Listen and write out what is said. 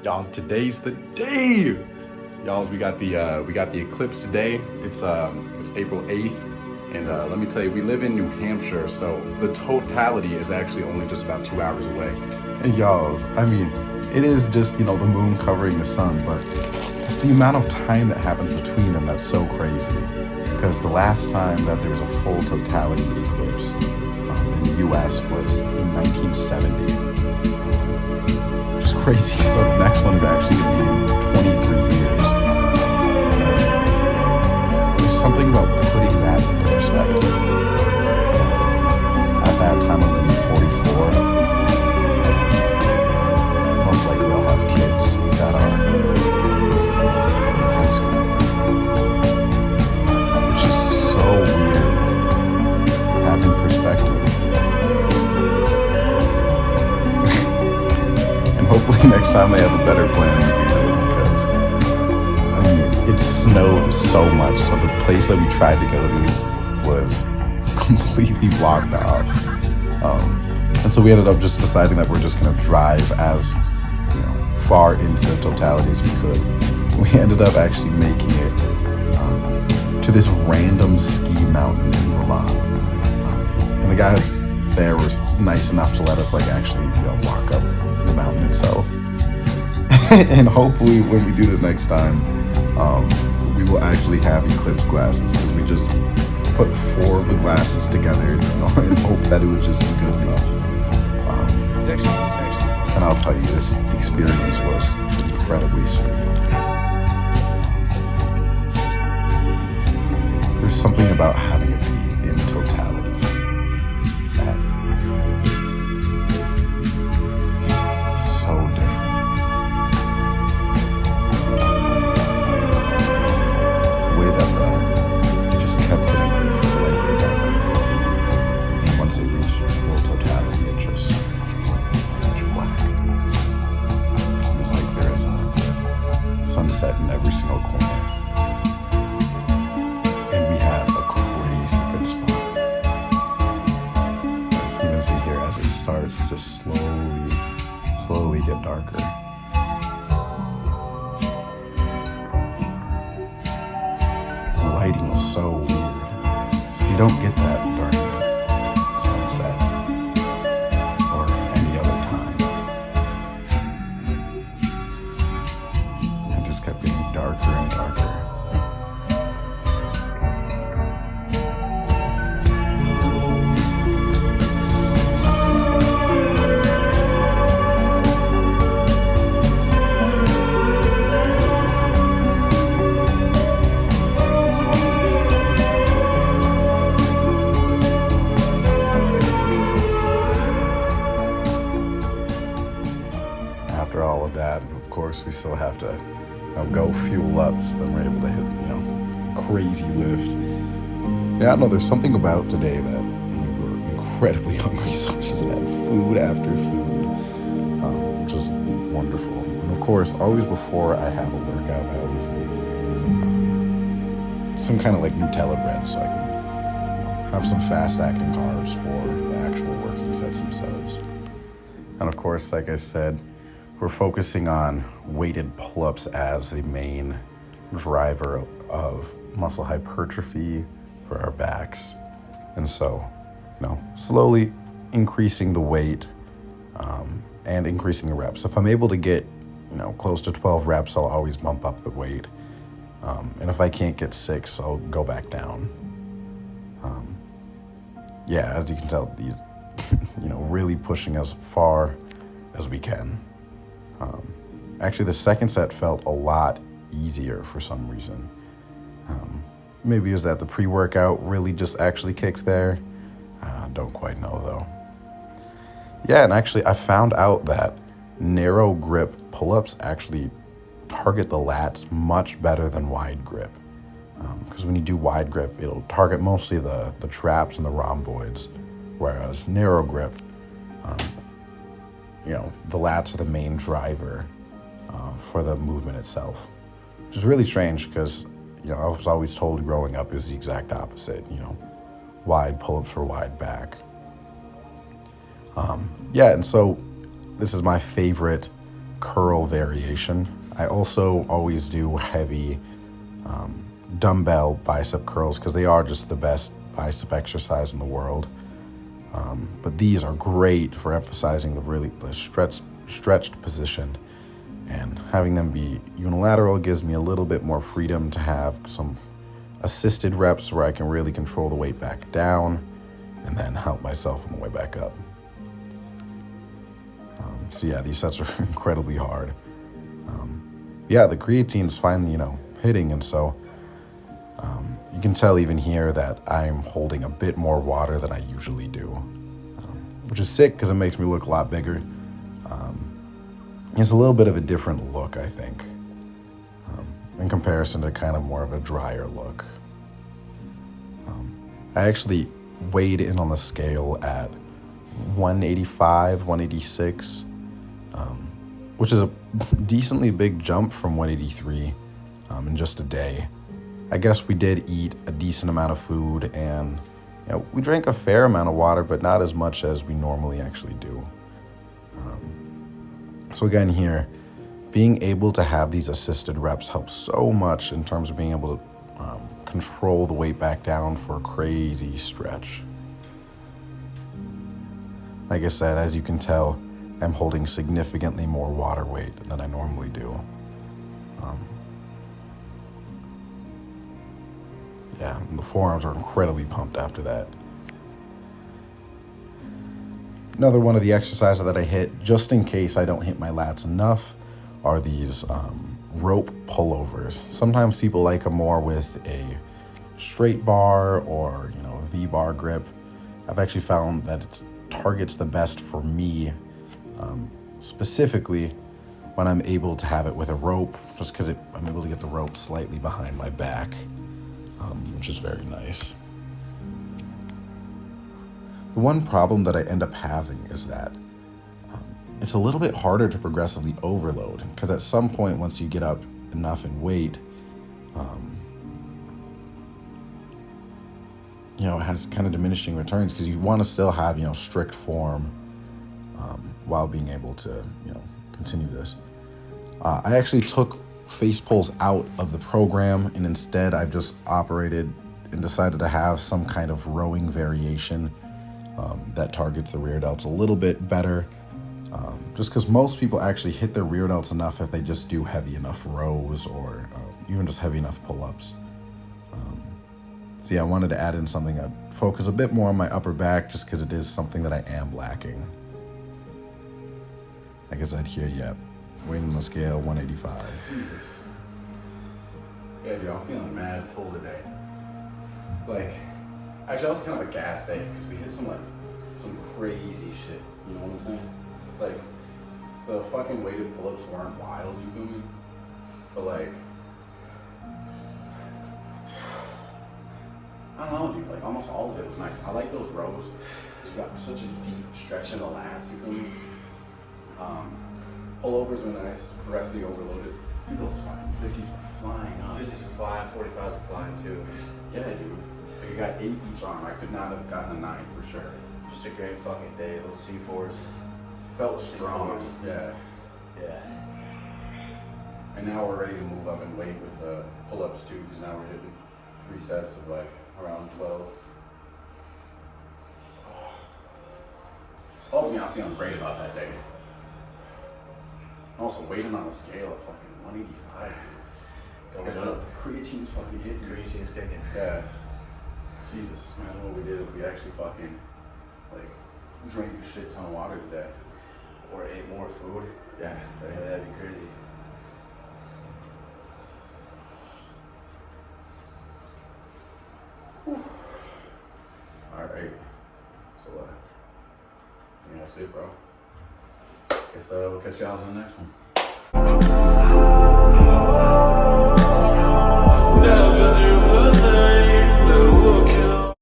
Y'all, today's the day. Y'all, we got the eclipse today. It's April 8th, and let me tell you, we live in New Hampshire, so the totality is actually only just about 2 hours away. And y'all, I mean, it is just, the moon covering the sun, but it's the amount of time that happens between them that's so crazy. Because the last time that there was a full totality eclipse in the US was in 1970. Which is crazy. So the next one is actually going to be in 23 years. There's something about putting that into perspective. At that time, I'm going to be 44. And most likely I'll have kids that are in high school. Which is so weird, having perspective. And hopefully next time they have a better plan because it snowed so much, so the place that we tried to go to was completely blocked off. And so we ended up just deciding that we're just going to drive as far into the totality as we could. We ended up actually making it to this random ski mountain in Vermont. And the guys there were nice enough to let us actually walk up the mountain itself. And hopefully when we do this next time, we will actually have eclipse glasses, because we just put 4 of the glasses together and hope that it would just be good enough. And I'll tell you, this experience was incredibly surreal. There's something about having it be in totality that so different. The way that it just kept getting slightly darker. And once it reached full totality, it just went pitch black. It was like there is a sunset in every single corner. See here as it starts to just slowly get darker. The lighting was so weird, because you don't get that during sunset or any other time. It just kept getting darker and darker. After all of that, of course, we still have to go fuel up, so then we're able to hit, crazy lift. Yeah, I don't know, there's something about today that we were incredibly hungry, so we just had food after food, which is wonderful. And of course, always before I have a workout, I always eat some kind of Nutella bread, so I can have some fast-acting carbs for the actual working sets themselves. And of course, like I said, we're focusing on weighted pull-ups as the main driver of muscle hypertrophy for our backs. And so, slowly increasing the weight and increasing the reps. If I'm able to get, close to 12 reps, I'll always bump up the weight. And if I can't get 6, I'll go back down. As you can tell, these, really pushing as far as we can. Actually, the second set felt a lot easier for some reason. Maybe it was that the pre-workout really just actually kicked there. Don't quite know though. Yeah, and actually I found out that narrow grip pull-ups actually target the lats much better than wide grip. Because when you do wide grip, it'll target mostly the traps and the rhomboids, whereas narrow grip, the lats are the main driver for the movement itself, which is really strange because, I was always told growing up it was the exact opposite, wide pull-ups for wide back. And so this is my favorite curl variation. I also always do heavy dumbbell bicep curls because they are just the best bicep exercise in the world. But these are great for emphasizing the stretched position, and having them be unilateral gives me a little bit more freedom to have some assisted reps where I can really control the weight back down and then help myself on the way back up. So yeah, these sets are incredibly hard. Yeah, the creatine's finally, hitting, and so you can tell even here that I'm holding a bit more water than I usually do, which is sick because it makes me look a lot bigger. It's a little bit of a different look, I think, in comparison to kind of more of a drier look. I actually weighed in on the scale at 185, 186, which is a decently big jump from 183 in just a day. I guess we did eat a decent amount of food, and we drank a fair amount of water, but not as much as we normally actually do. So again here, being able to have these assisted reps helps so much in terms of being able to control the weight back down for a crazy stretch. Like I said, as you can tell, I'm holding significantly more water weight than I normally do. Yeah, the forearms are incredibly pumped after that. Another one of the exercises that I hit, just in case I don't hit my lats enough, are these rope pullovers. Sometimes people like them more with a straight bar or a V-bar grip. I've actually found that it targets the best for me, specifically when I'm able to have it with a rope, just because I'm able to get the rope slightly behind my back, which is very nice. The one problem that I end up having is that it's a little bit harder to progressively overload, because at some point, once you get up enough in weight, it has kind of diminishing returns, because you want to still have, strict form while being able to, continue this. I actually took face pulls out of the program, and instead I've just operated and decided to have some kind of rowing variation that targets the rear delts a little bit better, just because most people actually hit their rear delts enough if they just do heavy enough rows or even just heavy enough pull-ups. So yeah, I wanted to add in something that focus a bit more on my upper back, just because it is something that I am lacking. Like I said here, weight on the scale, 185. Jesus. Yeah, dude, I'm feeling mad full today. Actually, I was kind of a gas day because we hit some crazy shit. You know what I'm saying? The fucking weighted pull-ups weren't wild, you feel me? But I don't know, dude. Almost all of it was nice. I like those rows. You got such a deep stretch in the lats, you feel me? Pullovers were nice. Progressively overloaded. Dude, those fucking 50s were flying up. 50s are flying, 45s are flying too. Yeah, dude. You got 8 each arm. I could not have gotten a 9 for sure. Just a great fucking day. Those C4s. Felt strong. Yeah. And now we're ready to move up in weight with pull-ups too, because now we're hitting 3 sets of around 12. Ultimately, I'm feeling great about that day. Also, weighting on the scale at fucking 185. I guess the creatine's fucking hitting. Creatine's kicking. Yeah. Jesus, man, what we did if we actually fucking drank a shit ton of water today. Or ate more food. Yeah, That'd be crazy. Alright. So, I think that's it, bro. Guess we'll catch y'all in the next one.